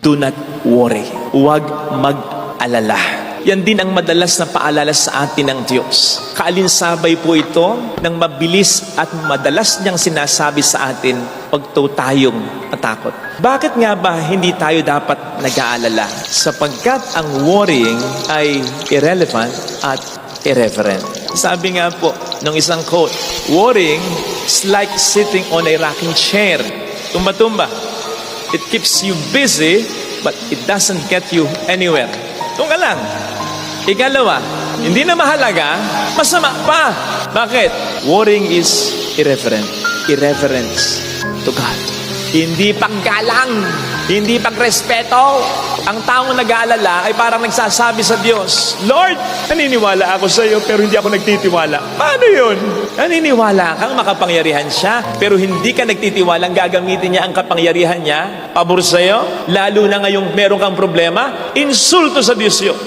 Do not worry. Huwag mag-alala. Yan din ang madalas na paalala sa atin ng Diyos. Kaalinsabay po ito ng mabilis at madalas niyang sinasabi sa atin, huwag tayong matakot. Bakit nga ba hindi tayo dapat nag-aalala? Sapagkat ang worrying ay irrelevant at irreverent. Sabi nga po ng isang quote, worrying is like sitting on a rocking chair. Tumba-tumba. It keeps you busy, but it doesn't get you anywhere. Tunga lang. Ikalawa, hindi na mahalaga, masama pa. Bakit? Worrying is irreverent. Irreverence to God. Hindi paggalang, hindi pagrespeto. Ang taong nag-aalala ay parang nagsasabi sa Diyos, Lord, naniniwala ako sa iyo pero hindi ako nagtitiwala. Paano yun? Naniniwala kang makapangyarihan siya pero hindi ka nagtitiwalang gagamitin niya ang kapangyarihan niya pabor sa iyo? Lalo na ngayong meron kang problema, insulto sa Diyos yun.